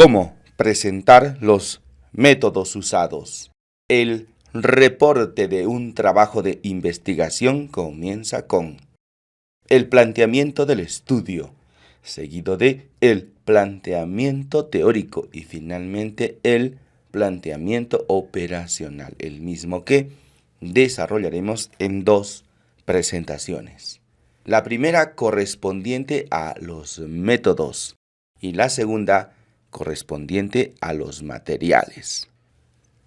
¿Cómo presentar los métodos usados? El reporte de un trabajo de investigación comienza con el planteamiento del estudio, seguido de el planteamiento teórico y finalmente el planteamiento operacional, el mismo que desarrollaremos en dos presentaciones. La primera correspondiente a los métodos y la segunda correspondiente a los materiales.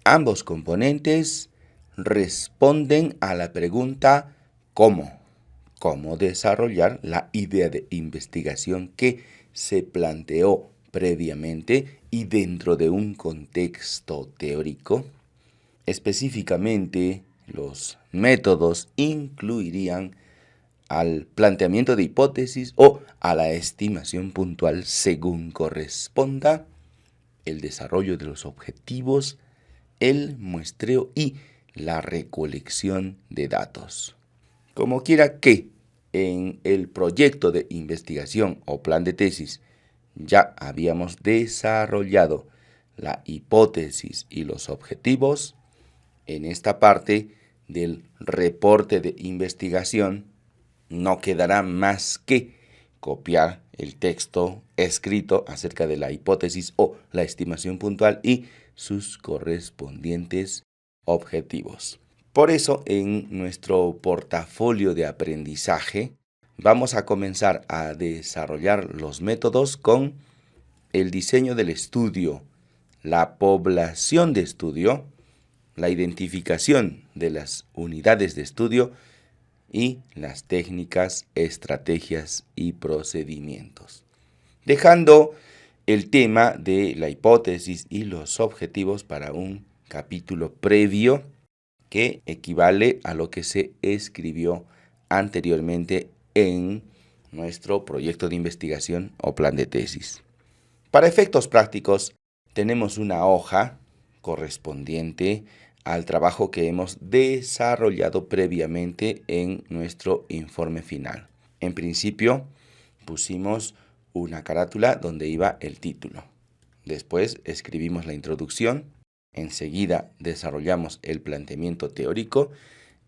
Ambos componentes responden a la pregunta ¿cómo? ¿Cómo desarrollar la idea de investigación que se planteó previamente y dentro de un contexto teórico? Específicamente, los métodos incluirían al planteamiento de hipótesis o a la estimación puntual según corresponda, el desarrollo de los objetivos, el muestreo y la recolección de datos. Como quiera que en el proyecto de investigación o plan de tesis ya habíamos desarrollado la hipótesis y los objetivos, en esta parte del reporte de investigación no quedará más que copiar el texto escrito acerca de la hipótesis o la estimación puntual y sus correspondientes objetivos. Por eso, en nuestro portafolio de aprendizaje, vamos a comenzar a desarrollar los métodos con el diseño del estudio, la población de estudio, la identificación de las unidades de estudio y las técnicas, estrategias y procedimientos. Dejando el tema de la hipótesis y los objetivos para un capítulo previo que equivale a lo que se escribió anteriormente en nuestro proyecto de investigación o plan de tesis. Para efectos prácticos, tenemos una hoja correspondiente al trabajo que hemos desarrollado previamente en nuestro informe final. En principio, pusimos una carátula donde iba el título. Después escribimos la introducción. Enseguida desarrollamos el planteamiento teórico.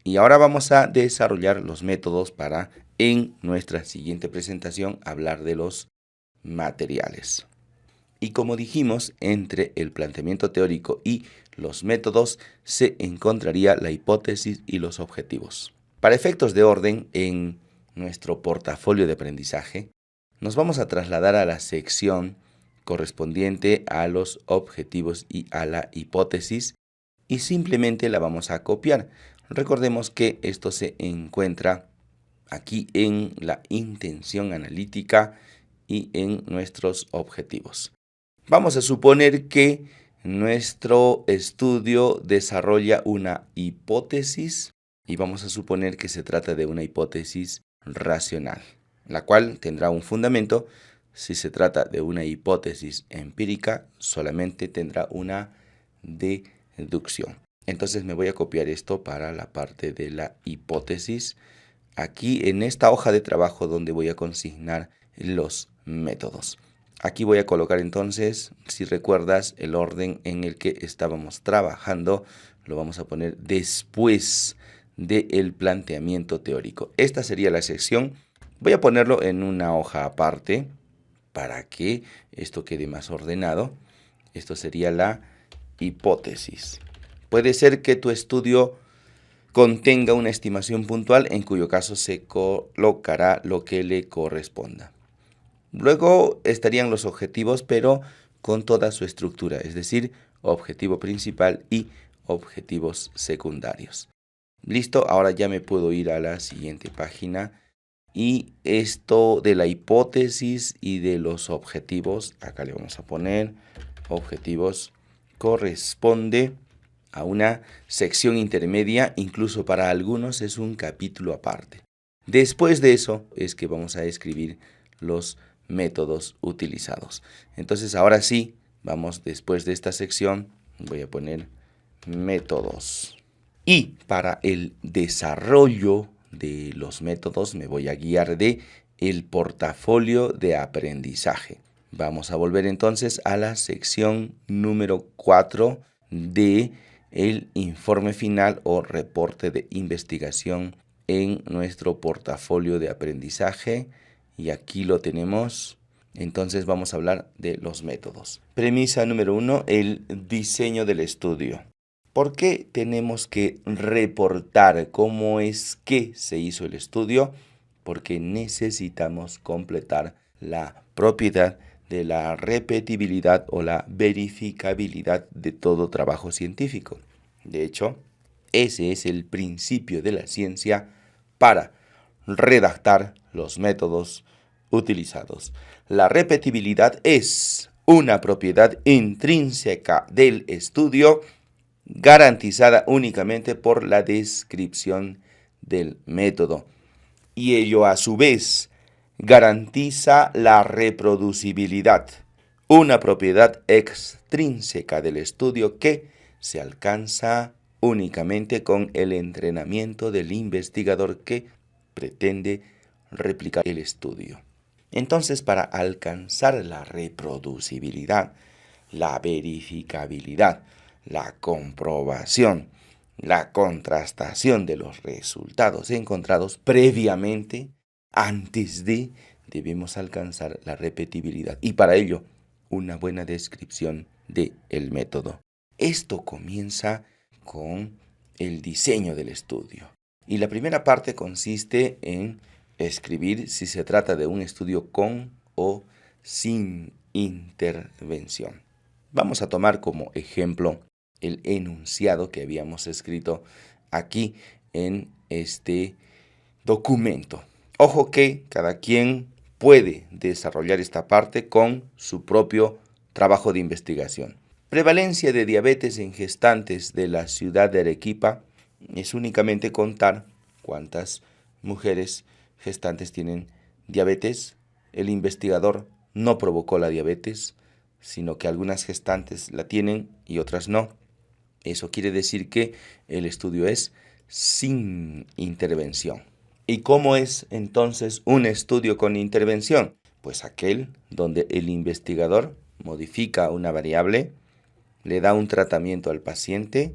Y ahora vamos a desarrollar los métodos para, en nuestra siguiente presentación, hablar de los materiales. Y como dijimos, entre el planteamiento teórico y los métodos se encontraría la hipótesis y los objetivos. Para efectos de orden, en nuestro portafolio de aprendizaje, nos vamos a trasladar a la sección correspondiente a los objetivos y a la hipótesis y simplemente la vamos a copiar. Recordemos que esto se encuentra aquí en la intención analítica y en nuestros objetivos. Vamos a suponer que nuestro estudio desarrolla una hipótesis y vamos a suponer que se trata de una hipótesis racional, la cual tendrá un fundamento. Si se trata de una hipótesis empírica, solamente tendrá una deducción. Entonces me voy a copiar esto para la parte de la hipótesis, aquí en esta hoja de trabajo donde voy a consignar los métodos. Aquí voy a colocar entonces, si recuerdas, el orden en el que estábamos trabajando, lo vamos a poner después del planteamiento teórico. Esta sería la sección. Voy a ponerlo en una hoja aparte para que esto quede más ordenado. Esto sería la hipótesis. Puede ser que tu estudio contenga una estimación puntual, en cuyo caso se colocará lo que le corresponda. Luego estarían los objetivos, pero con toda su estructura, es decir, objetivo principal y objetivos secundarios. Listo, ahora ya me puedo ir a la siguiente página. Y esto de la hipótesis y de los objetivos, acá le vamos a poner objetivos, corresponde a una sección intermedia, incluso para algunos es un capítulo aparte. Después de eso es que vamos a escribir los métodos utilizados. Entonces ahora sí, vamos después de esta sección, voy a poner métodos. Y para el desarrollo de los métodos me voy a guiar de el portafolio de aprendizaje. Vamos a volver entonces a la sección número 4 de el informe final o reporte de investigación en nuestro portafolio de aprendizaje. Y aquí lo tenemos. Entonces vamos a hablar de los métodos. Premisa número 1, el diseño del estudio. ¿Por qué tenemos que reportar cómo es que se hizo el estudio? Porque necesitamos completar la propiedad de la repetibilidad o la verificabilidad de todo trabajo científico. De hecho, ese es el principio de la ciencia para redactar los métodos utilizados. La repetibilidad es una propiedad intrínseca del estudio garantizada únicamente por la descripción del método. Y ello a su vez garantiza la reproducibilidad, una propiedad extrínseca del estudio que se alcanza únicamente con el entrenamiento del investigador que pretende replicar el estudio. Entonces, para alcanzar la reproducibilidad, la verificabilidad, la comprobación, la contrastación de los resultados encontrados previamente, antes de, debemos alcanzar la repetibilidad y para ello una buena descripción del método. Esto comienza con el diseño del estudio. Y la primera parte consiste en escribir si se trata de un estudio con o sin intervención. Vamos a tomar como ejemplo el enunciado que habíamos escrito aquí en este documento. Ojo que cada quien puede desarrollar esta parte con su propio trabajo de investigación. Prevalencia de diabetes en gestantes de la ciudad de Arequipa es únicamente contar cuántas mujeres gestantes tienen diabetes. El investigador no provocó la diabetes, sino que algunas gestantes la tienen y otras no. Eso quiere decir que el estudio es sin intervención. ¿Y cómo es entonces un estudio con intervención? Pues aquel donde el investigador modifica una variable, le da un tratamiento al paciente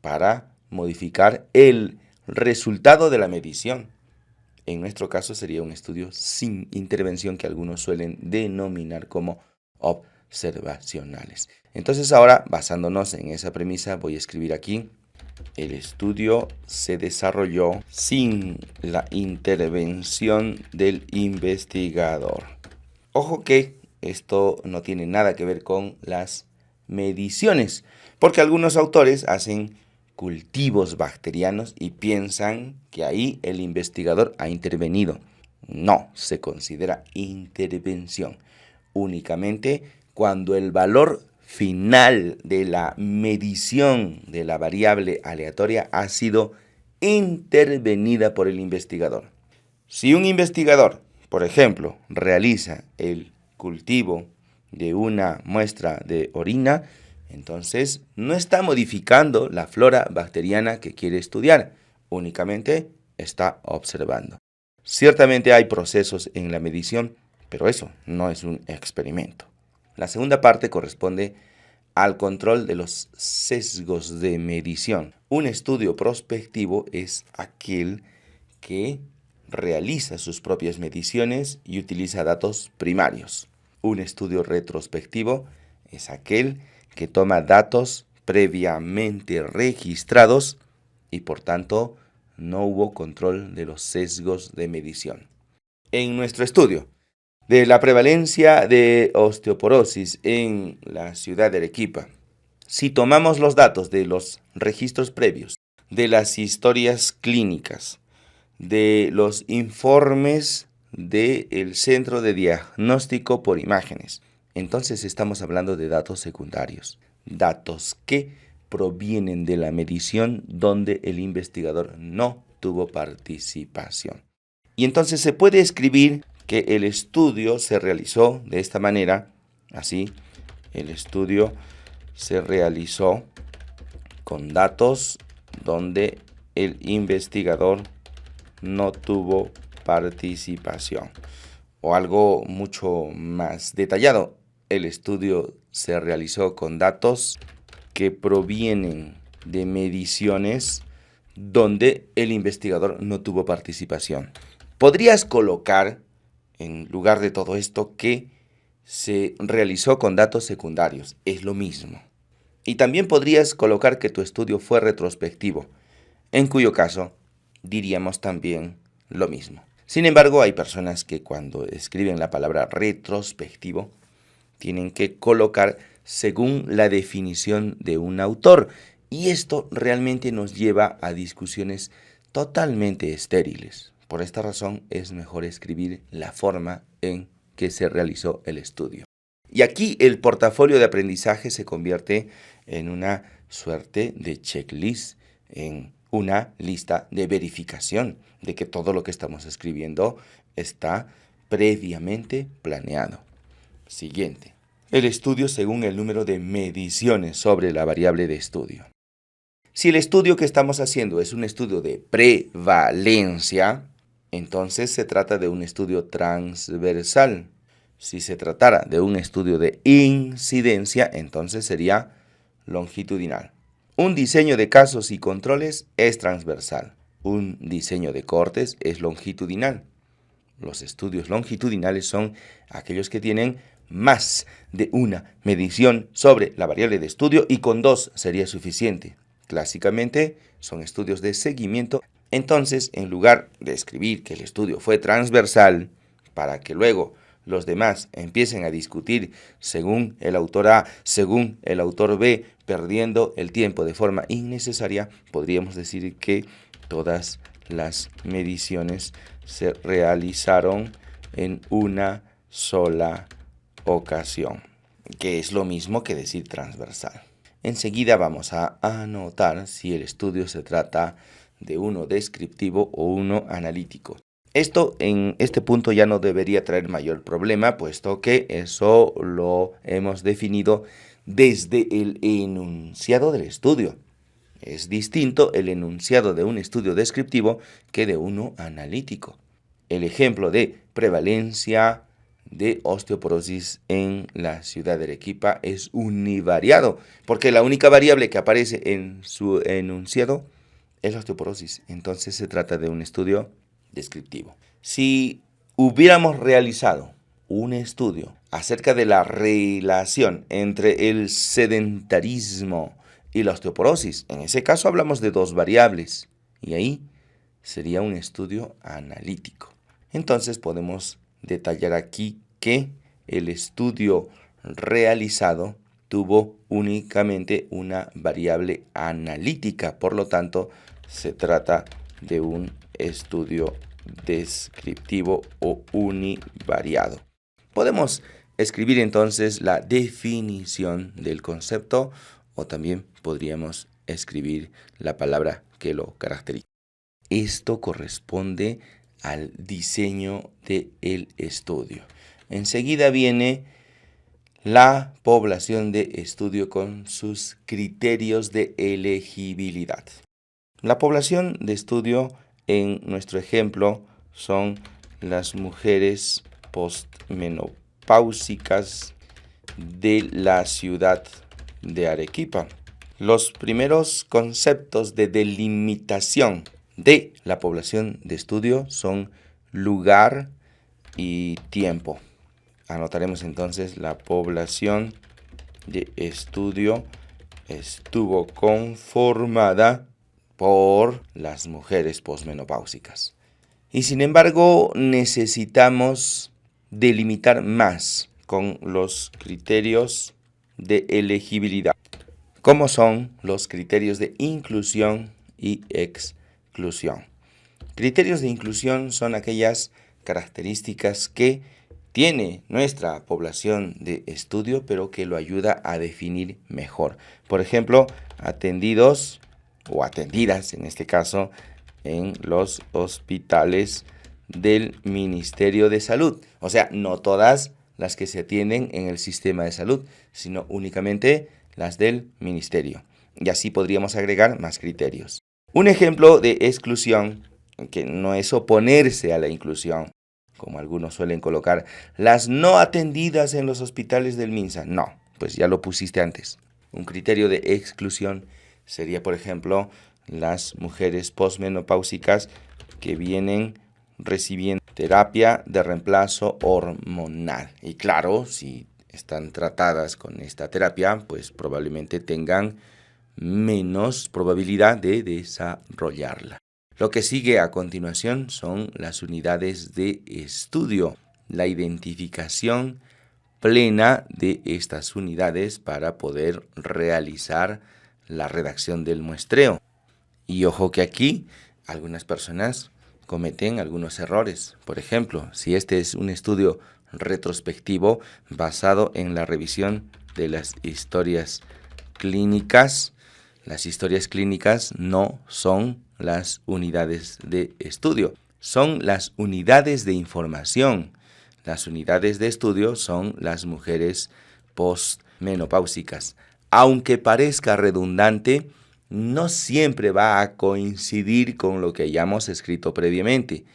para modificar el resultado de la medición. En nuestro caso sería un estudio sin intervención que algunos suelen denominar como observacionales. Entonces ahora, basándonos en esa premisa, voy a escribir aquí: el estudio se desarrolló sin la intervención del investigador. Ojo que esto no tiene nada que ver con las mediciones, porque algunos autores hacen cultivos bacterianos y piensan que ahí el investigador ha intervenido. No, se considera intervención únicamente cuando el valor final de la medición de la variable aleatoria ha sido intervenida por el investigador. Si un investigador, por ejemplo, realiza el cultivo de una muestra de orina, entonces no está modificando la flora bacteriana que quiere estudiar, únicamente está observando. Ciertamente hay procesos en la medición, pero eso no es un experimento. La segunda parte corresponde al control de los sesgos de medición. Un estudio prospectivo es aquel que realiza sus propias mediciones y utiliza datos primarios. Un estudio retrospectivo es aquel que toma datos previamente registrados y por tanto no hubo control de los sesgos de medición. En nuestro estudio de la prevalencia de osteoporosis en la ciudad de Arequipa, si tomamos los datos de los registros previos, de las historias clínicas, de los informes del Centro de Diagnóstico por Imágenes, entonces estamos hablando de datos secundarios, datos que provienen de la medición donde el investigador no tuvo participación. Y entonces se puede escribir que el estudio se realizó de esta manera, así: el estudio se realizó con datos donde el investigador no tuvo participación. O algo mucho más detallado, el estudio se realizó con datos que provienen de mediciones donde el investigador no tuvo participación. Podrías colocar, en lugar de todo esto, que se realizó con datos secundarios. Es lo mismo. Y también podrías colocar que tu estudio fue retrospectivo, en cuyo caso diríamos también lo mismo. Sin embargo, hay personas que cuando escriben la palabra retrospectivo tienen que colocar según la definición de un autor. Y esto realmente nos lleva a discusiones totalmente estériles. Por esta razón es mejor escribir la forma en que se realizó el estudio. Y aquí el portafolio de aprendizaje se convierte en una suerte de checklist, en una lista de verificación de que todo lo que estamos escribiendo está previamente planeado. Siguiente. El estudio según el número de mediciones sobre la variable de estudio. Si el estudio que estamos haciendo es un estudio de prevalencia, entonces se trata de un estudio transversal. Si se tratara de un estudio de incidencia, entonces sería longitudinal. Un diseño de casos y controles es transversal. Un diseño de cortes es longitudinal. Los estudios longitudinales son aquellos que tienen más de una medición sobre la variable de estudio y con 2 sería suficiente. Clásicamente son estudios de seguimiento. Entonces, en lugar de escribir que el estudio fue transversal, para que luego los demás empiecen a discutir según el autor A, según el autor B, perdiendo el tiempo de forma innecesaria, podríamos decir que todas las mediciones se realizaron en una sola ocasión, que es lo mismo que decir transversal. Enseguida vamos a anotar si el estudio se trata de uno descriptivo o uno analítico. Esto en este punto ya no debería traer mayor problema, puesto que eso lo hemos definido desde el enunciado del estudio. Es distinto el enunciado de un estudio descriptivo que de uno analítico. El ejemplo de prevalencia de osteoporosis en la ciudad de Arequipa es univariado, porque la única variable que aparece en su enunciado es la osteoporosis. Entonces se trata de un estudio descriptivo. Si hubiéramos realizado un estudio acerca de la relación entre el sedentarismo y la osteoporosis, en ese caso hablamos de 2 variables, y ahí sería un estudio analítico. Entonces podemos detallar aquí que el estudio realizado tuvo únicamente una variable analítica, por lo tanto se trata de un estudio descriptivo o univariado. Podemos escribir entonces la definición del concepto o también podríamos escribir la palabra que lo caracteriza. Esto corresponde al diseño del estudio. Enseguida viene la población de estudio con sus criterios de elegibilidad. La población de estudio en nuestro ejemplo son las mujeres postmenopáusicas de la ciudad de Arequipa. Los primeros conceptos de delimitación de la población de estudio son lugar y tiempo. Anotaremos entonces la población de estudio estuvo conformada por las mujeres posmenopáusicas. Y sin embargo, necesitamos delimitar más con los criterios de elegibilidad, como son los criterios de inclusión y exclusión. Criterios de inclusión son aquellas características que tiene nuestra población de estudio, pero que lo ayuda a definir mejor. Por ejemplo, atendidos o atendidas, en este caso, en los hospitales del Ministerio de Salud. O sea, no todas las que se atienden en el sistema de salud, sino únicamente las del ministerio. Y así podríamos agregar más criterios. Un ejemplo de exclusión, que no es oponerse a la inclusión, como algunos suelen colocar, las no atendidas en los hospitales del MINSA. No, pues ya lo pusiste antes. Un criterio de exclusión sería, por ejemplo, las mujeres posmenopáusicas que vienen recibiendo terapia de reemplazo hormonal. Y claro, si están tratadas con esta terapia, pues probablemente tengan menos probabilidad de desarrollarla. Lo que sigue a continuación son las unidades de estudio, la identificación plena de estas unidades para poder realizar la redacción del muestreo. Y ojo que aquí algunas personas cometen algunos errores. Por ejemplo, si este es un estudio retrospectivo basado en la revisión de las historias clínicas, las historias clínicas no son las unidades de estudio, son las unidades de información. Las unidades de estudio son las mujeres postmenopáusicas. Aunque parezca redundante, no siempre va a coincidir con lo que hayamos escrito previamente.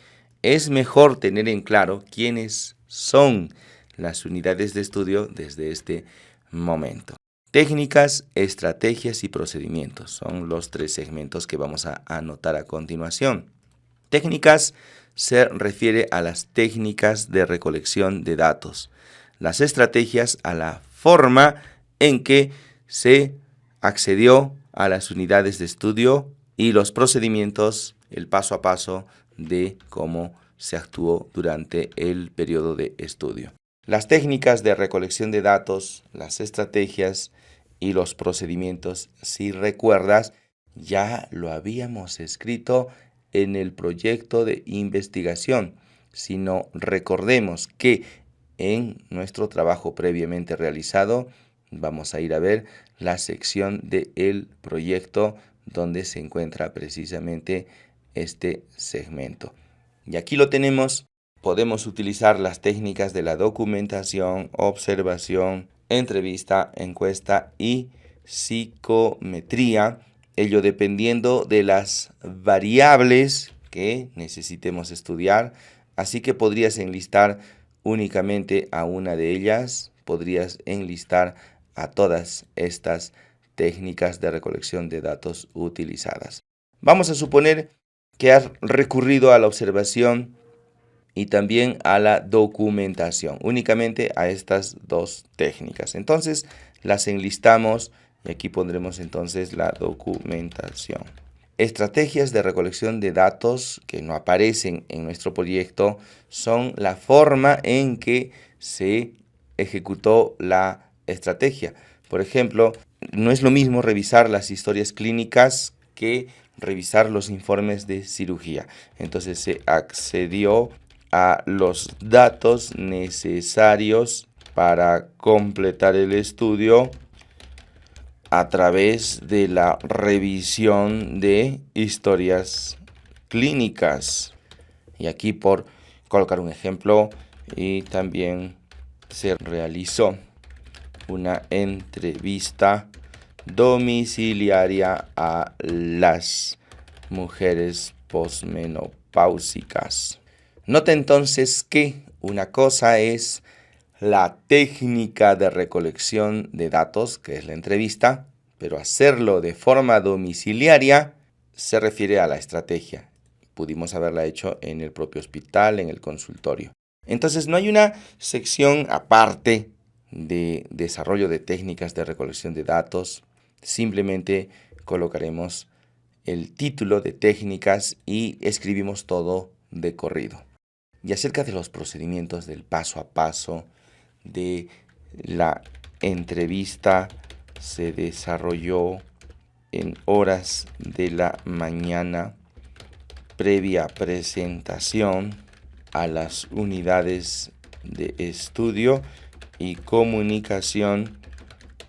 Es mejor tener en claro quiénes son las unidades de estudio desde este momento. Técnicas, estrategias y procedimientos son los 3 segmentos que vamos a anotar a continuación. Técnicas se refiere a las técnicas de recolección de datos. Las estrategias a la forma en que se accedió a las unidades de estudio y los procedimientos, el paso a paso de cómo se actuó durante el periodo de estudio. Las técnicas de recolección de datos, las estrategias y los procedimientos, si recuerdas, ya lo habíamos escrito en el proyecto de investigación. Si no, recordemos que en nuestro trabajo previamente realizado, vamos a ir a ver la sección del proyecto donde se encuentra precisamente este segmento. Y aquí lo tenemos. Podemos utilizar las técnicas de la documentación, observación, entrevista, encuesta y psicometría, ello dependiendo de las variables que necesitemos estudiar. Así que podrías enlistar únicamente a una de ellas, podrías enlistar a todas estas técnicas de recolección de datos utilizadas. Vamos a suponer que has recurrido a la observación y también a la documentación, únicamente a estas 2 técnicas. Entonces las enlistamos y aquí pondremos entonces la documentación. Estrategias de recolección de datos que no aparecen en nuestro proyecto son la forma en que se ejecutó la estrategia. Por ejemplo, no es lo mismo revisar las historias clínicas que revisar los informes de cirugía. Entonces se accedió a los datos necesarios para completar el estudio a través de la revisión de historias clínicas. Y aquí, por colocar un ejemplo, y también se realizó una entrevista domiciliaria a las mujeres posmenopáusicas. Nota entonces que una cosa es la técnica de recolección de datos, que es la entrevista, pero hacerlo de forma domiciliaria se refiere a la estrategia. Pudimos haberla hecho en el propio hospital, en el consultorio. Entonces no hay una sección aparte de desarrollo de técnicas de recolección de datos. Simplemente colocaremos el título de técnicas y escribimos todo de corrido. Y acerca de los procedimientos del paso a paso de la entrevista, se desarrolló en horas de la mañana previa presentación a las unidades de estudio y comunicación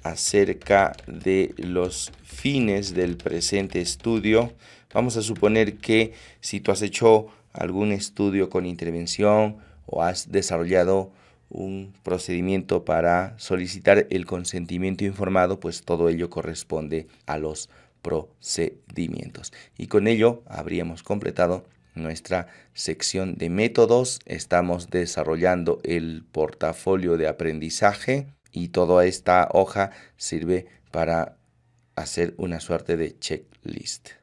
acerca de los fines del presente estudio. Vamos a suponer que si tú has hecho algún estudio con intervención o has desarrollado un procedimiento para solicitar el consentimiento informado, pues todo ello corresponde a los procedimientos. Y con ello habríamos completado nuestra sección de métodos. Estamos desarrollando el portafolio de aprendizaje y toda esta hoja sirve para hacer una suerte de checklist.